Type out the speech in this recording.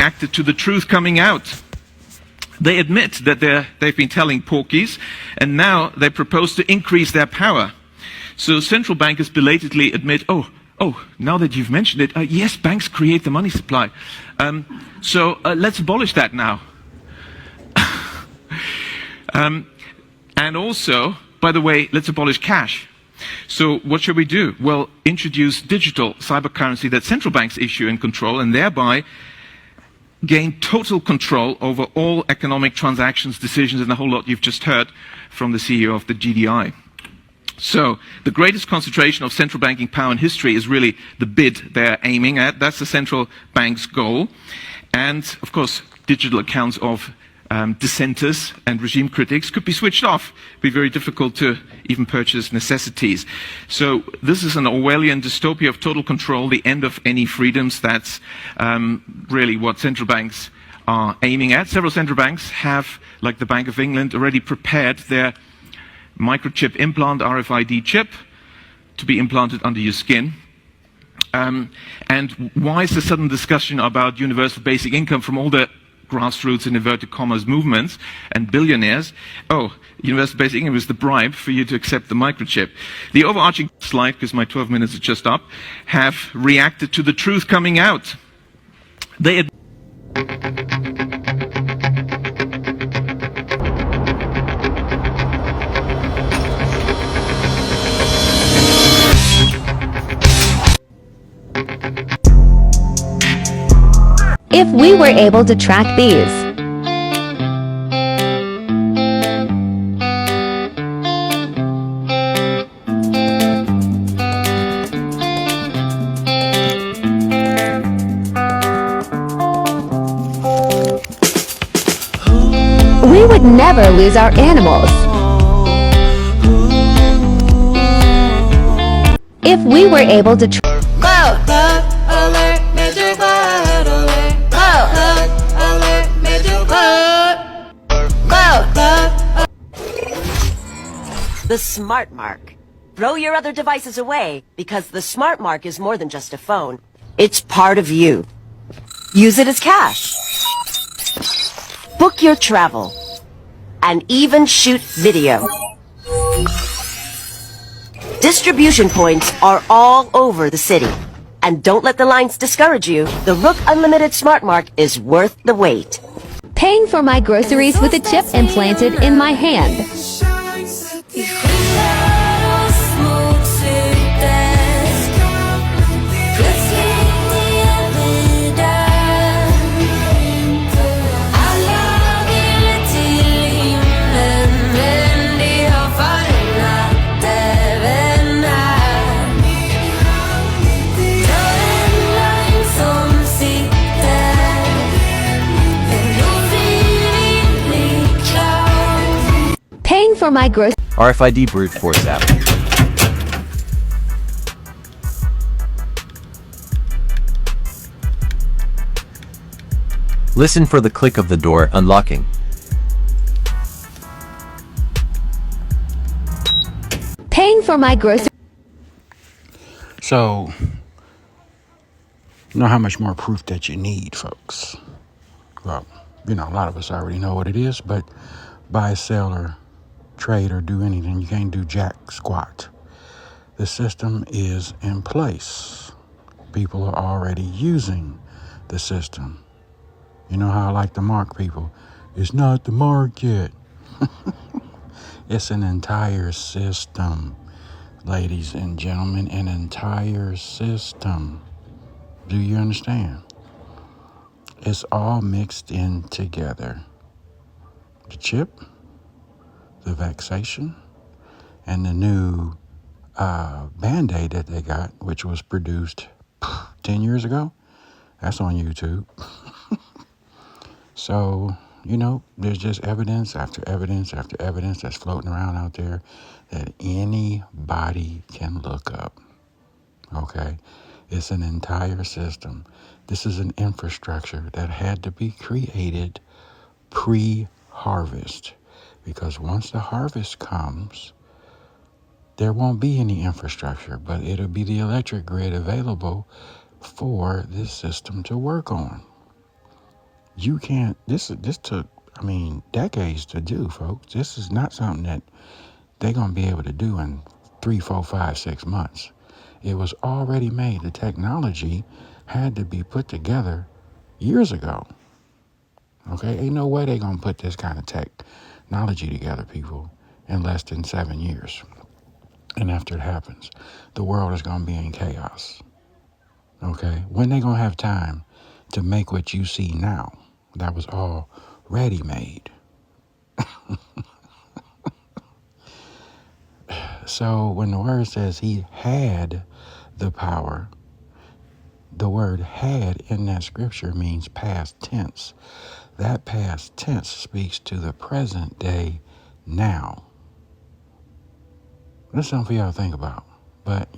reacted to the truth coming out. They admit that they've been telling porkies, and now they propose to increase their power. So central bankers belatedly admit, oh, now that you've mentioned it, yes, banks create the money supply. So let's abolish that now. And also, by the way, let's abolish cash. So what should we do? Well, introduce digital cyber currency that central banks issue and control, and thereby gain total control over all economic transactions, decisions, and the whole lot you've just heard from the CEO of the GDI. So the greatest concentration of central banking power in history is really the bid they're aiming at. That's the central bank's goal. And, of course, digital accounts of dissenters and regime critics could be switched off. It would be very difficult to even purchase necessities. So this is an Orwellian dystopia of total control, the end of any freedoms. That's really what central banks are aiming at. Several central banks have, like the Bank of England, already prepared their microchip implant, RFID chip, to be implanted under your skin. And why is the sudden discussion about universal basic income from all the grassroots and inverted commas movements and billionaires? Oh, universal basic income is the bribe for you to accept the microchip. The overarching slide, because my 12 minutes are just up, have reacted to the truth coming out. They If we were able to track these, we would never lose our animals. If we were able to The Smart Mark. Throw your other devices away, because the Smart Mark is more than just a phone. It's part of you. Use it as cash. Book your travel. And even shoot video. Distribution points are all over the city. And don't let the lines discourage you. The Rook Unlimited Smart Mark is worth the wait. paying for my groceries with a chip implanted in my hand. Paying for my groceries. RFID brute force app. Listen for the click of the door unlocking. Paying for my groceries. So, you know how much more proof that you need, folks? Well, you know, a lot of us already know what it is, but buy, sell, or trade or do anything, you can't do jack squat. The system is in place. People are already using the system. You know how I like to mark people? It's not the market. It's an entire system, ladies and gentlemen, an entire system. Do you understand? It's all mixed in together. The chip, the vexation, and the new Band-Aid that they got, which was produced 10 years ago. That's on YouTube. So, you know, there's just evidence after evidence after evidence that's floating around out there that anybody can look up. Okay? It's an entire system. This is an infrastructure that had to be created pre-harvest. Because once the harvest comes, there won't be any infrastructure, but it'll be the electric grid available for this system to work on. You can't. This took, I mean, decades to do, folks. This is not something that they're gonna be able to do in 3, 4, 5, 6 months. It was already made. The technology had to be put together years ago. Okay, ain't no way they're gonna put this kind of technology together, people, in less than 7 years. And after it happens, the world is gonna be in chaos. Okay, when they gonna have time to make what you see now? That was all ready made. So when the word says he had the power, the word had in that scripture means past tense. That past tense speaks to the present day now. That's something for y'all to think about. But,